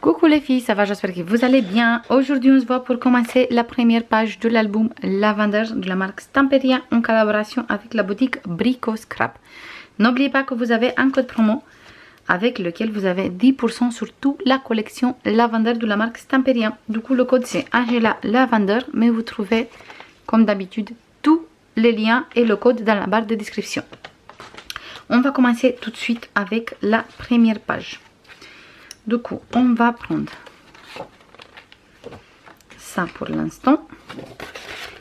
Coucou les filles, ça va? J'espère que vous allez bien. Aujourd'hui, on se voit pour commencer la première page de l'album Lavender de la marque Stamperia en collaboration avec la boutique Brico Scrap. N'oubliez pas que vous avez un code promo avec lequel vous avez 10% sur toute la collection Lavender de la marque Stamperia. Du coup, le code c'est Angela Lavender, mais vous trouvez comme d'habitude tous les liens et le code dans la barre de description. On va commencer tout de suite avec la première page. Du coup, on va prendre ça pour l'instant.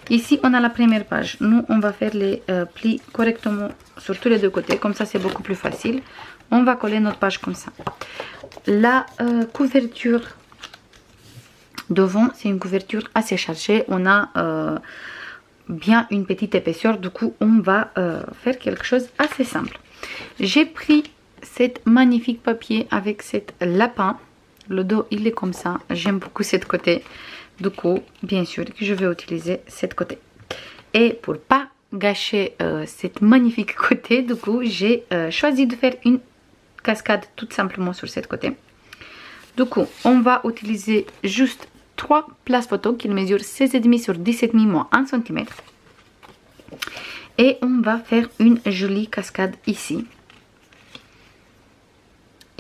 Ici, on a la première page. Nous, on va faire les plis correctement sur tous les deux côtés. Comme ça, c'est beaucoup plus facile. On va coller notre page comme ça. La couverture devant, c'est une couverture assez chargée. On a bien une petite épaisseur. Du coup, on va faire quelque chose assez simple. J'ai pris cette magnifique papier avec cet lapin. Le dos il est comme ça, j'aime beaucoup cette côté. Du coup bien sûr que je vais utiliser cette côté, et pour pas gâcher cette magnifique côté, du coup j'ai choisi de faire une cascade tout simplement sur cette côté. Du coup on va utiliser juste 3 places photo qui mesurent 16,5 sur 17,5 moins 1 cm, et on va faire une jolie cascade ici.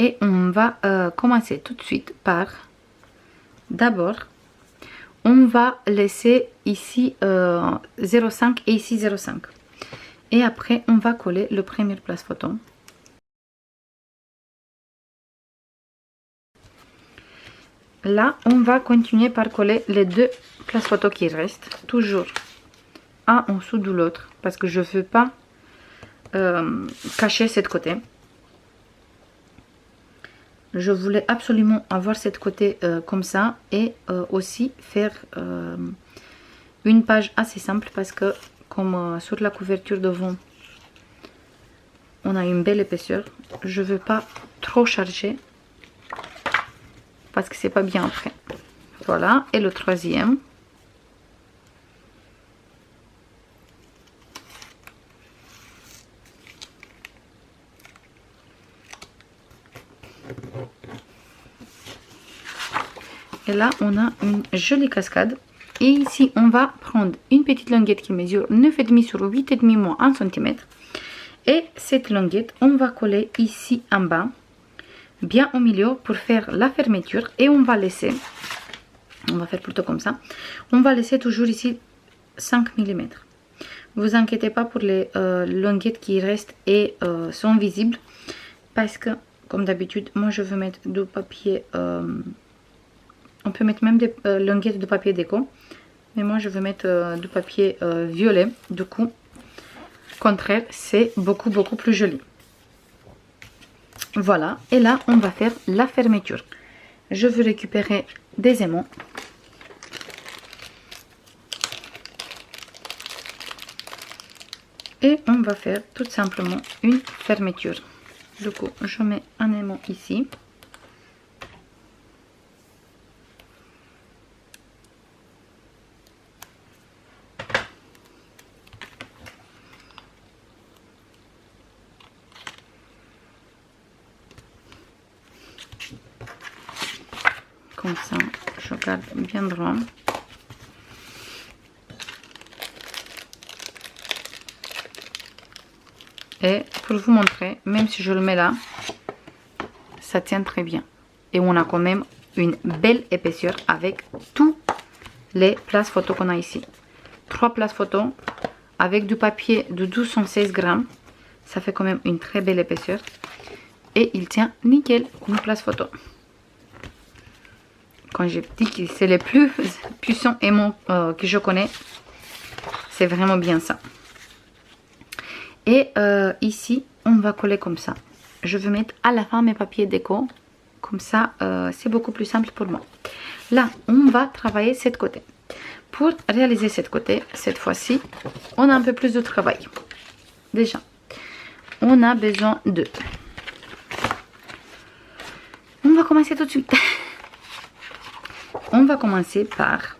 Et on va commencer tout de suite par, d'abord, on va laisser ici 0,5 et ici 0,5. Et après, on va coller le premier place photo. Là, on va continuer par coller les deux places photo qui restent, toujours un en dessous de l'autre, parce que je ne veux pas cacher cette côté. Je voulais absolument avoir cette côté comme ça, et aussi faire une page assez simple, parce que comme sur la couverture devant on a une belle épaisseur, je veux pas trop charger parce que c'est pas bien après. Voilà, et le troisième. Et là, on a une jolie cascade. Et ici, on va prendre une petite languette qui mesure 9,5 sur 8,5 moins 1 cm. Et cette languette, on va coller ici en bas, bien au milieu pour faire la fermeture. Et on va laisser, on va faire plutôt comme ça, on va laisser toujours ici 5 mm. Vous inquiétez pas pour les languettes qui restent et sont visibles. Parce que, comme d'habitude, moi je veux mettre du papier... on peut mettre même des languettes de papier déco, mais moi je veux mettre du papier violet. Du coup, contraire, c'est beaucoup plus joli. Voilà, et là on va faire la fermeture. Je veux récupérer des aimants. Et on va faire tout simplement une fermeture. Du coup, je mets un aimant ici. Comme ça, je garde bien droit. Et pour vous montrer, même si je le mets là, ça tient très bien. Et on a quand même une belle épaisseur avec tous les places photo qu'on a ici. 3 places photo avec du papier de 1216 grammes. Ça fait quand même une très belle épaisseur. Et il tient nickel une place photo. Quand j'ai dit que c'est les plus puissants aimants que je connais, c'est vraiment bien ça. Et ici, on va coller comme ça. Je vais mettre à la fin mes papiers déco. Comme ça, c'est beaucoup plus simple pour moi. Là, on va travailler cette côté. Pour réaliser cette côté, cette fois-ci, on a un peu plus de travail. Déjà, on a besoin de... On va commencer tout de suite. On va commencer par...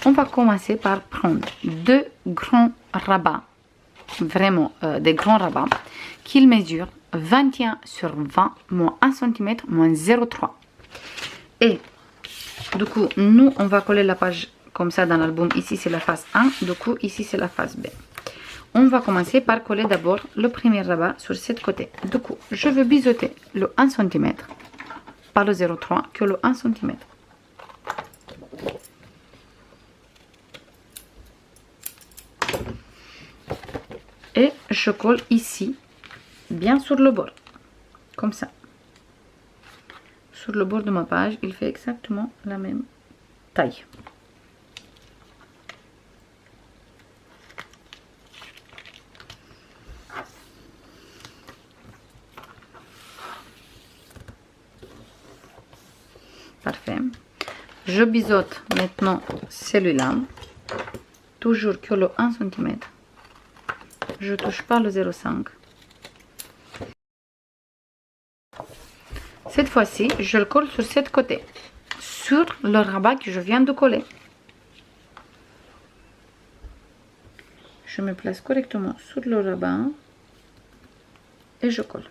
On va commencer par prendre 2 grands rabats vraiment des grands rabats, qu'il mesure 21 sur 20 moins 1 cm moins 0,3. Et du coup, nous, on va coller la page comme ça dans l'album. Ici, c'est la face 1. Du coup, ici, c'est la face B. On va commencer par coller d'abord le premier rabat sur cette côté. Du coup, je veux biseauter le 1 cm, pas le 0,3, que le 1 cm. Et je colle ici, bien sur le bord, comme ça. Sur le bord de ma page, il fait exactement la même taille. Parfait. Je biseaute maintenant celui-là. Toujours que le 1 cm. Je touche pas le 0,5. Cette fois-ci, je le colle sur cette côté. Sur le rabat que je viens de coller. Je me place correctement sur le rabat. Et je colle.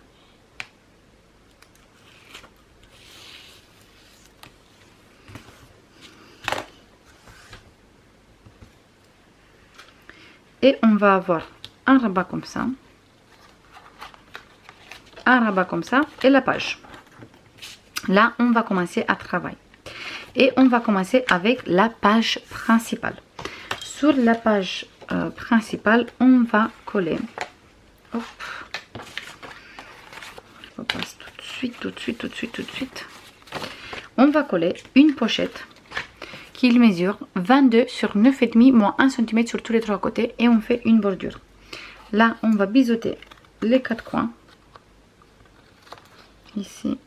Et on va avoir un rabat comme ça, un rabat comme ça et la page. Là, on va commencer à travailler. Et on va commencer avec la page principale. Sur la page principale, on va coller. Hop. Je passe tout de suite. On va coller une pochette qui mesure 22 sur 9,5 moins 1 cm sur tous les trois côtés et on fait une bordure. Là, on va biseauter les quatre coins. Ici,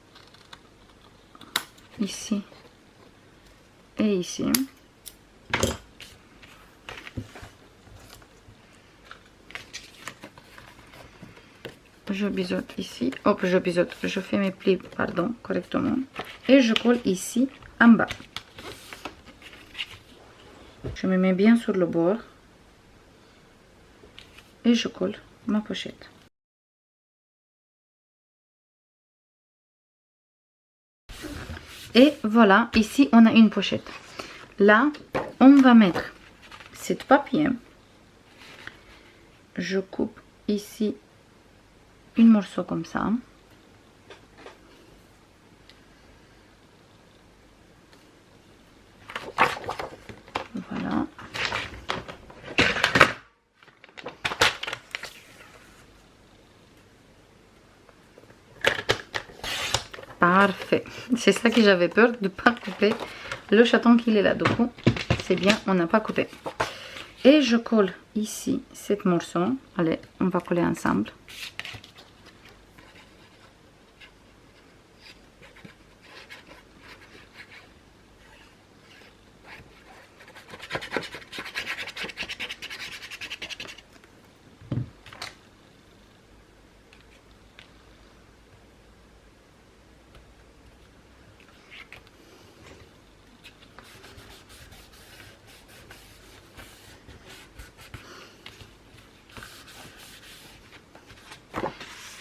ici et ici. Je biseaute ici. Hop, je biseaute. Je fais mes plis, pardon, correctement. Et je colle ici en bas. Je me mets bien sur le bord et je colle ma pochette. Et voilà, ici on a une pochette. Là, on va mettre cette papier. Je coupe ici un morceau comme ça. Voilà. Parfait. C'est ça que j'avais peur de ne pas couper le chaton qu'il est là. Du coup, c'est bien, on n'a pas coupé. Et je colle ici cet morceau. Allez, on va coller ensemble.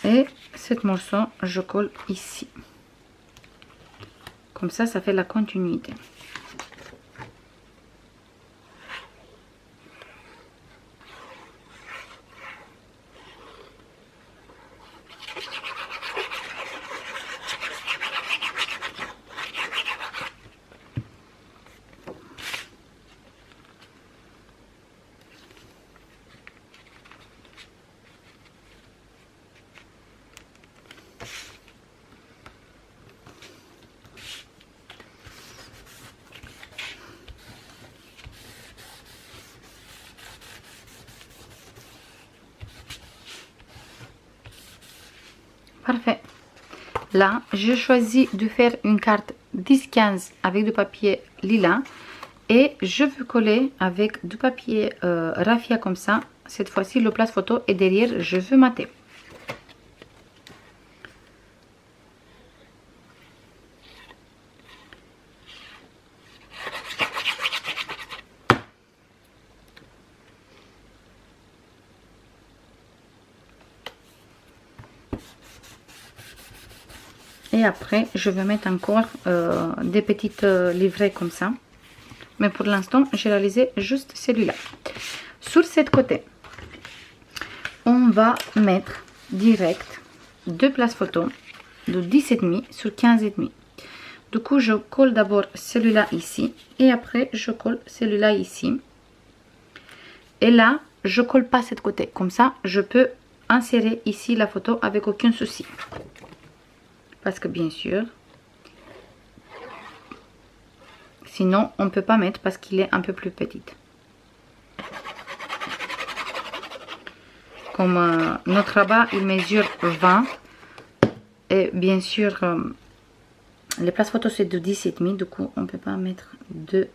Et ce morceau, je colle ici. Comme ça fait la continuité. Parfait. Là, j'ai choisi de faire une carte 10-15 avec du papier lilas. Et je veux coller avec du papier raffia comme ça. Cette fois-ci, le place photo et derrière, je veux mater. Et après, je vais mettre encore des petites livrets comme ça. Mais pour l'instant, j'ai réalisé juste celui-là. Sur cette côté, on va mettre direct deux places photo de 10,5 sur 15,5. Du coup, je colle d'abord celui-là ici. Et après, je colle celui-là ici. Et là, je colle pas cette côté. Comme ça, je peux insérer ici la photo avec aucun souci. Parce que bien sûr, sinon on ne peut pas mettre parce qu'il est un peu plus petit. Comme notre rabat, il mesure 20. Et bien sûr, les places photos c'est de 10,5. Du coup, on ne peut pas mettre deux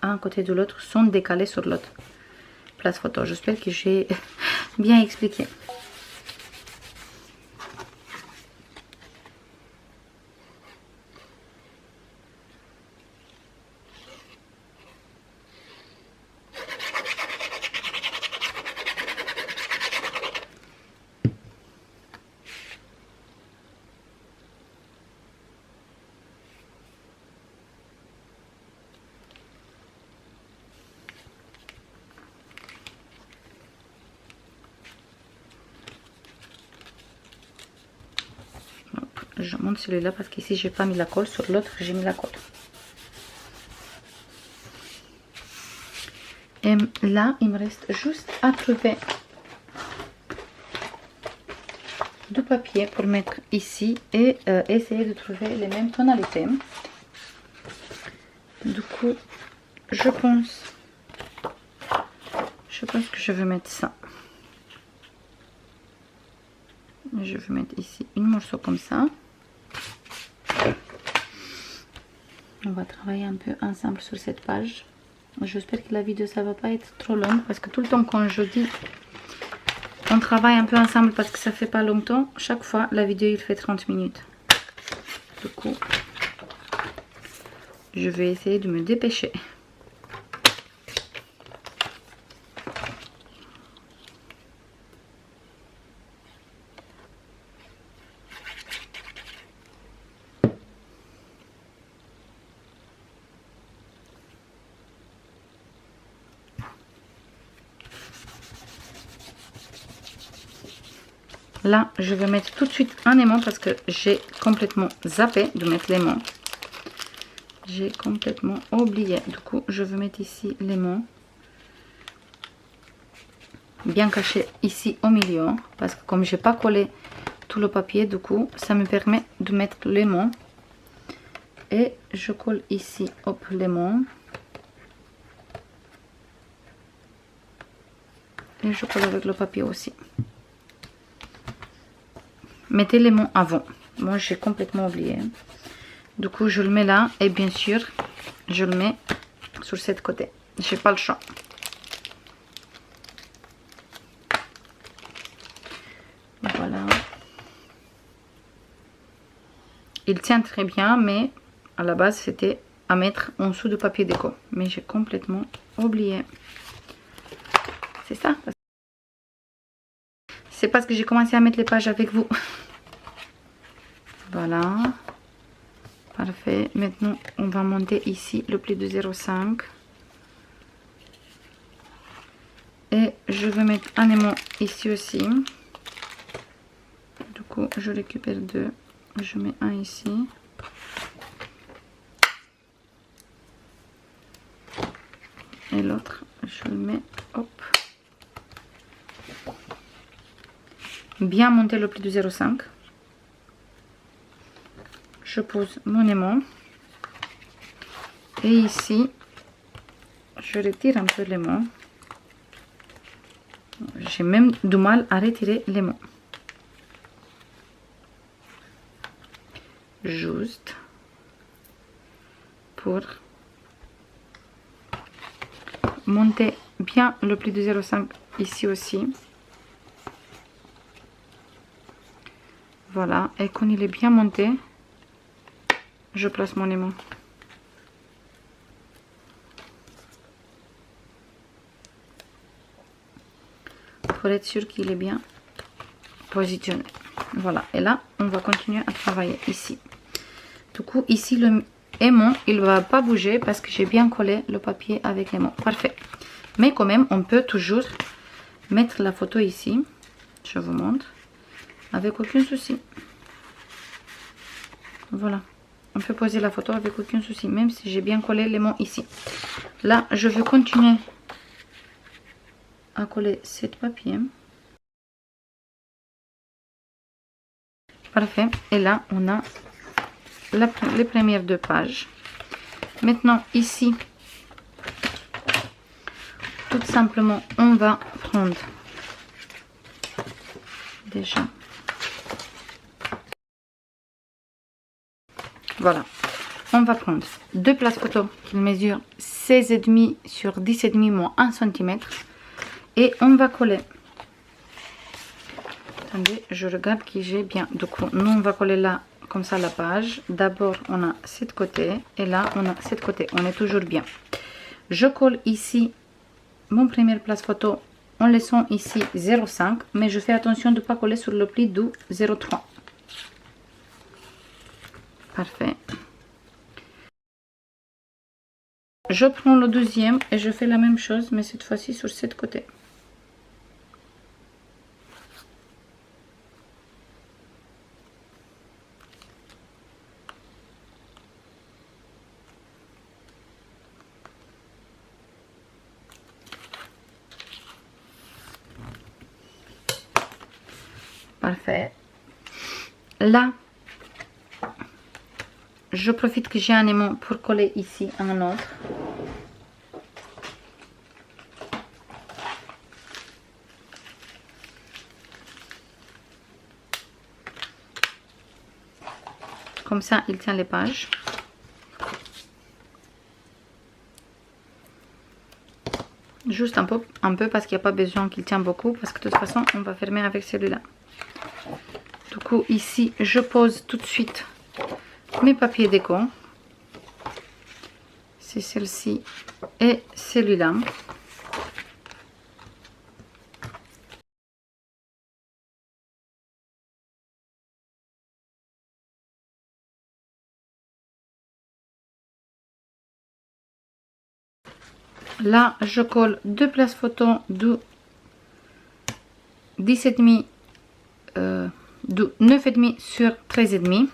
un côté de l'autre sans décaler sur l'autre place photo. J'espère que j'ai bien expliqué. Je monte celui-là parce qu'ici j'ai pas mis la colle, sur l'autre j'ai mis la colle. Et là il me reste juste à trouver du papier pour mettre ici et essayer de trouver les mêmes tonalités. Du coup je pense que je vais mettre ça. Je vais mettre ici une morceau comme ça. On va travailler un peu ensemble sur cette page. J'espère que la vidéo ça va pas être trop longue parce que tout le temps quand je dis on travaille un peu ensemble parce que ça fait pas longtemps, chaque fois la vidéo il fait 30 minutes. Du coup, je vais essayer de me dépêcher. Là, je vais mettre tout de suite un aimant parce que j'ai complètement zappé de mettre l'aimant. J'ai complètement oublié. Du coup, je vais mettre ici l'aimant. Bien caché ici au milieu. Parce que comme j'ai pas collé tout le papier, du coup, ça me permet de mettre l'aimant. Et je colle ici, hop, l'aimant. Et je colle avec le papier aussi. Mettez l'aimant avant. Moi, j'ai complètement oublié. Du coup, je le mets là. Et bien sûr, je le mets sur cette côté. J'ai pas le choix. Voilà. Il tient très bien, mais à la base, c'était à mettre en dessous du papier déco. Mais j'ai complètement oublié. C'est ça. C'est parce que j'ai commencé à mettre les pages avec vous. Voilà. Parfait. Maintenant, on va monter ici le pli de 0,5. Et je vais mettre un aimant ici aussi. Du coup, je récupère deux. Je mets un ici. Et l'autre, je le mets, hop. Bien monter le pli de 0,5. Je pose mon aimant. Et ici, je retire un peu l'aimant. J'ai même du mal à retirer l'aimant. Juste pour monter bien le pli de 0,5 ici aussi. Voilà, et quand il est bien monté, je place mon aimant. Pour être sûr qu'il est bien positionné. Voilà, et là, on va continuer à travailler ici. Du coup, ici, le aimant, il ne va pas bouger parce que j'ai bien collé le papier avec l'aimant. Parfait. Mais quand même, on peut toujours mettre la photo ici. Je vous montre. Avec aucun souci. Voilà. On peut poser la photo avec aucun souci, même si j'ai bien collé l'aimant ici. Là, je veux continuer à coller cette papier. Parfait. Et là, on a les premières deux pages. Maintenant, ici, tout simplement, on va prendre déjà. Voilà. On va prendre deux places photo qui mesurent 16,5 sur 10,5 moins 1 cm. Et on va coller. Attendez, je regarde que j'ai bien. Du coup, nous, on va coller là, comme ça, la page. D'abord, on a cette côté. Et là, on a cette côté. On est toujours bien. Je colle ici mon première place photo en laissant ici 0,5. Mais je fais attention de ne pas coller sur le pli du 0,3. Parfait. Je prends le deuxième et je fais la même chose, mais cette fois-ci sur cette côté. Parfait. Là, je profite que j'ai un aimant pour coller ici un autre. Comme ça, il tient les pages. Juste un peu parce qu'il n'y a pas besoin qu'il tienne beaucoup. Parce que de toute façon, on va fermer avec celui-là. Du coup, ici, je pose tout de suite mes papiers déco. C'est celle-ci et celui-là. Là, je colle deux places photo de 10,5 de 9,5 sur 13,5.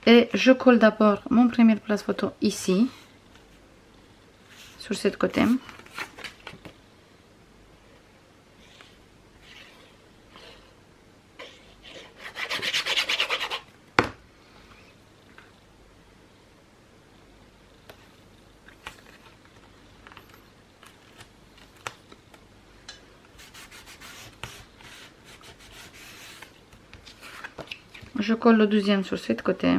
Et je colle d'abord mon première place photo ici, sur cette côté. Je colle le deuxième sur cette côté.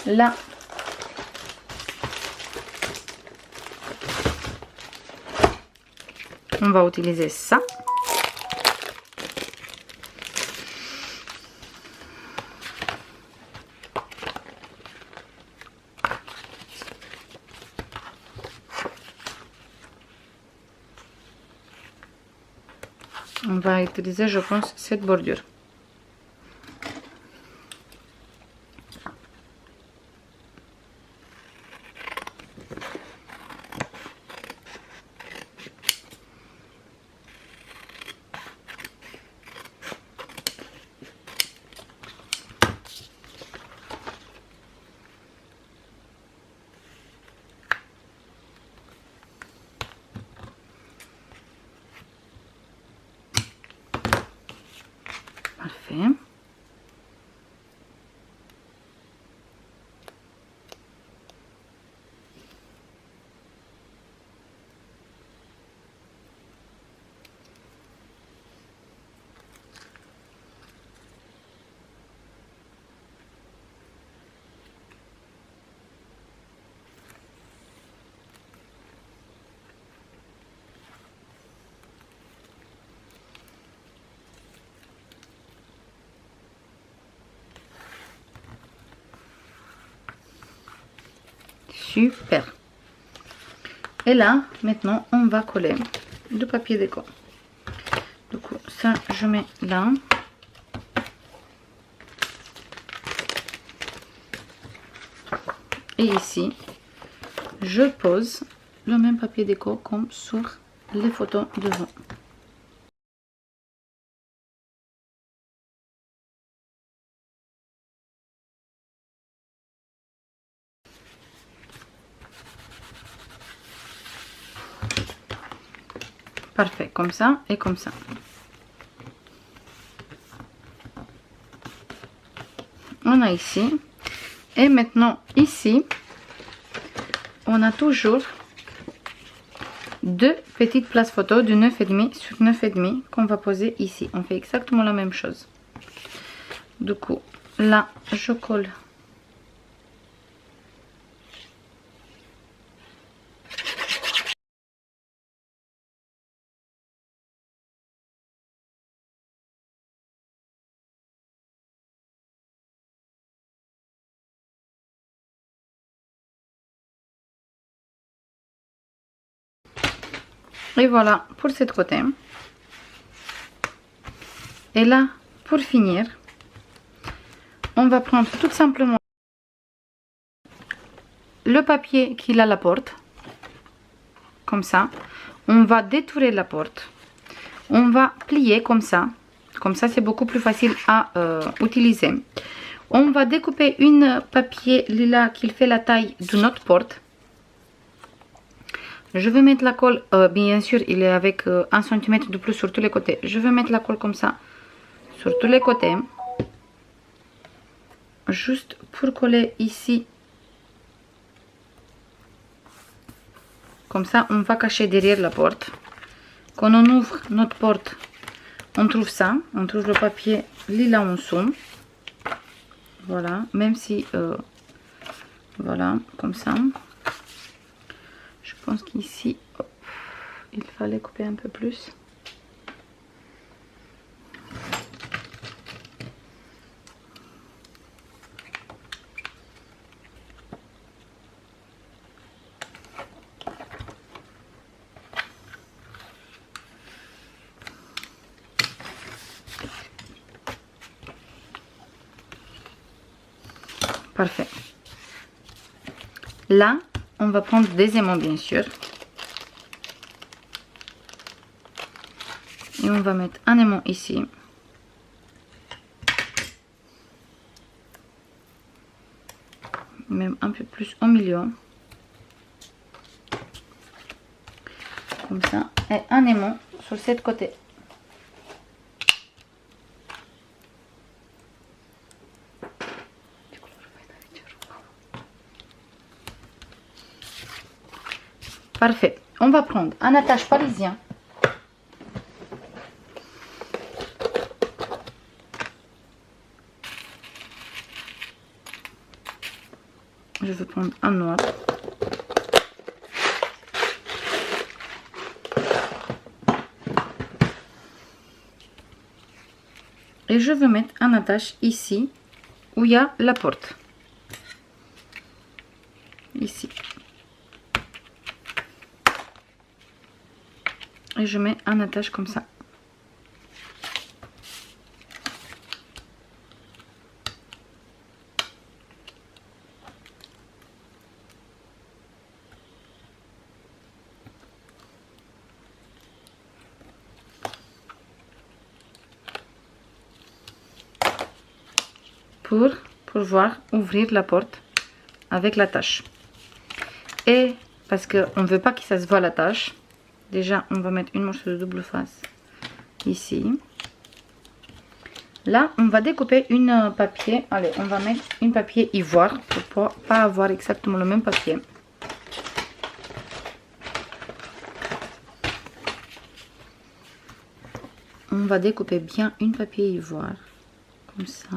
Là, on va utiliser ça. On va utiliser, je pense, cette bordure. Parfait. Super. Et là, maintenant, on va coller le papier déco. Du coup, ça, je mets là. Et ici, je pose le même papier déco comme sur les photos devant. Parfait, comme ça et comme ça. On a ici. Et maintenant, ici, on a toujours deux petites places photo de 9,5 sur 9,5 qu'on va poser ici. On fait exactement la même chose. Du coup, là, je colle. Et voilà pour cette côté. Et là, pour finir, on va prendre tout simplement le papier qui a la porte. Comme ça. On va détourer la porte. On va plier comme ça. Comme ça, c'est beaucoup plus facile à utiliser. On va découper une papier lilas qui fait la taille de notre porte. Je vais mettre la colle, bien sûr, il est avec 1 cm de plus sur tous les côtés. Je vais mettre la colle comme ça sur tous les côtés. Juste pour coller ici. Comme ça, on va cacher derrière la porte. Quand on ouvre notre porte, on trouve ça. On trouve le papier lilas en dessous. Voilà, même si... voilà, comme ça. Je pense qu'ici, il fallait couper un peu plus. Parfait. Là, on va prendre des aimants, bien sûr. Et on va mettre un aimant ici. Même un peu plus au milieu. Comme ça. Et un aimant sur cette côté. Parfait. On va prendre un attache parisien. Je vais prendre un noir. Et je vais mettre un attache ici où il y a la porte. Ici. Et je mets un attache comme ça. Pour pouvoir ouvrir la porte avec l'attache. Et parce qu'on ne veut pas que ça se voit l'attache, déjà on va mettre une morceau de double face ici. Là on va découper une papier, allez on va mettre une papier ivoire pour pas avoir exactement le même papier. On va découper bien une papier ivoire comme ça,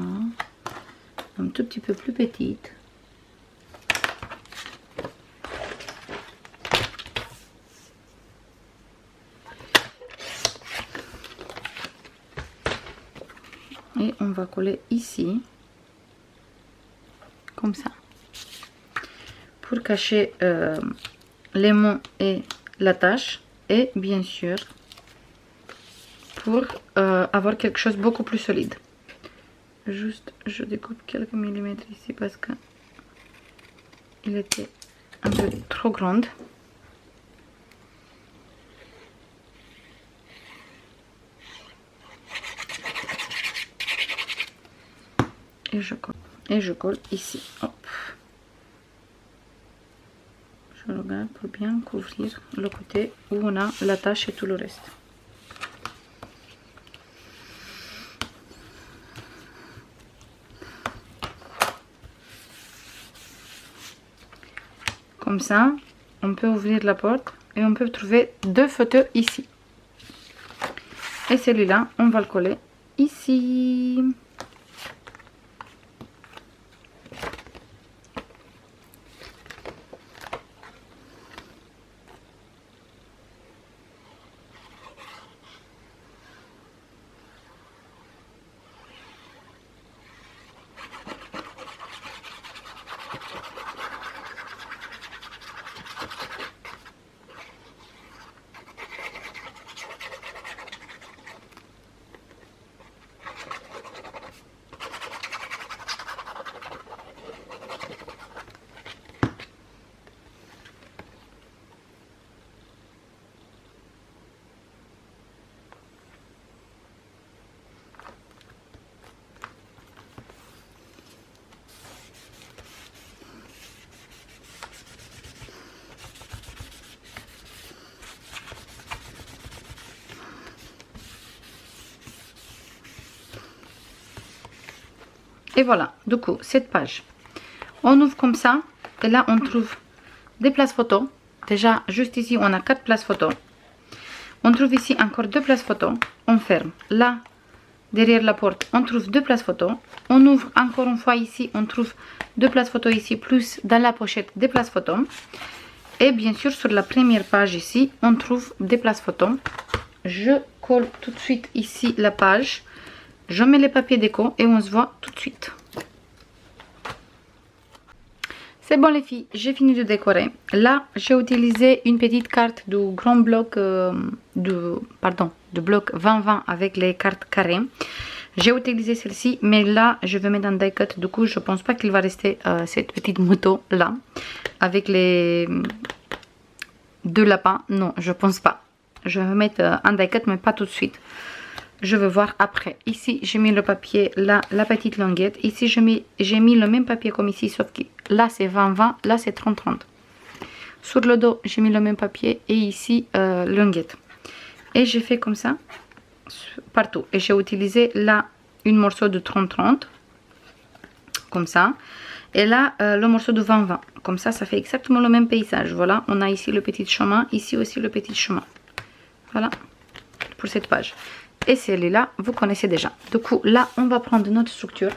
un tout petit peu plus petite. Et on va coller ici, comme ça. pour cacher les mots et la tâche. Et bien sûr, pour avoir quelque chose beaucoup plus solide. Juste, je découpe quelques millimètres ici parce que il était un peu trop grande. Et je colle ici. Hop. Je regarde pour bien couvrir le côté où on a la tache et tout le reste. Comme ça, on peut ouvrir la porte et on peut trouver deux fauteuils ici. Et celui-là, on va le coller ici. Et voilà, du coup, cette page. On ouvre comme ça. Et là, on trouve des places photos. Déjà, juste ici, on a 4 places photos. On trouve ici encore 2 places photos. On ferme. Là, derrière la porte, on trouve 2 places photos. On ouvre encore une fois ici. On trouve 2 places photos ici. Plus dans la pochette, des places photos. Et bien sûr, sur la première page ici, on trouve des places photos. Je colle tout de suite ici la page. Je mets les papiers déco et on se voit tout de suite. C'est bon les filles, j'ai fini de décorer. Là, j'ai utilisé une petite carte du grand bloc, de bloc 20-20 avec les cartes carrées. J'ai utilisé celle-ci, mais là, je vais mettre un die cut. Du coup, je pense pas qu'il va rester cette petite moto là avec les 2 lapins. Non, je pense pas. Je vais mettre un die cut, mais pas tout de suite. Je vais voir après. Ici, j'ai mis le papier, là, la petite languette. Ici, j'ai mis le même papier comme ici, sauf que là, c'est 20-20, là, c'est 30-30. Sur le dos, j'ai mis le même papier et ici, languette. Et j'ai fait comme ça, partout. Et j'ai utilisé là, une morceau de 30-30, comme ça. Et là, le morceau de 20-20. Comme ça, ça fait exactement le même paysage. Voilà, on a ici le petit chemin, ici aussi le petit chemin. Voilà, pour cette page. Et celui-là, vous connaissez déjà. Du coup, là, on va prendre notre structure.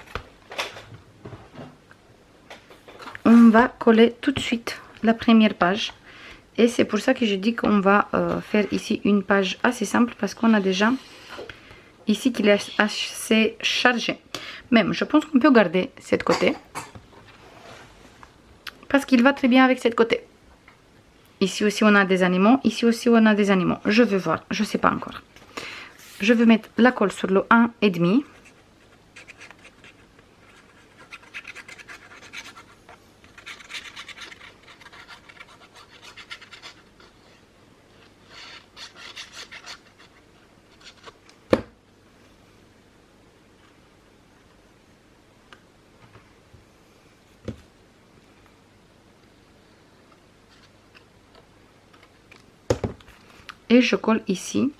On va coller tout de suite la première page. Et c'est pour ça que je dis qu'on va faire ici une page assez simple. Parce qu'on a déjà ici qu'il est assez chargé. Même, je pense qu'on peut garder cette côté. Parce qu'il va très bien avec cette côté. Ici aussi, on a des animaux. Ici aussi, on a des animaux. Je vais voir. Je ne sais pas encore. Je vais mettre la colle sur le 1,5. Et je colle ici.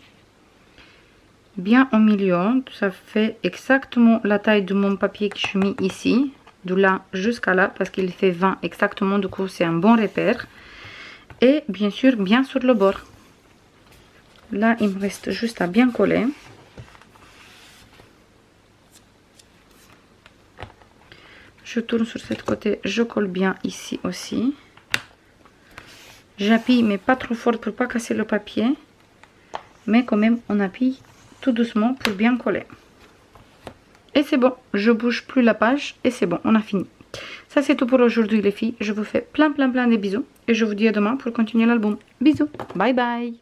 Bien au milieu, ça fait exactement la taille de mon papier que je mis ici, de là jusqu'à là, parce qu'il fait 20 exactement, du coup c'est un bon repère. Et bien sûr, bien sur le bord. Là, il me reste juste à bien coller. Je tourne sur ce côté, je colle bien ici aussi. J'appuie, mais pas trop fort pour pas casser le papier. Mais quand même, on appuie tout doucement pour bien coller. Et c'est bon, je bouge plus la page et c'est bon, on a fini. Ça c'est tout pour aujourd'hui les filles. Je vous fais plein de bisous et je vous dis à demain pour continuer l'album. Bisous, bye bye.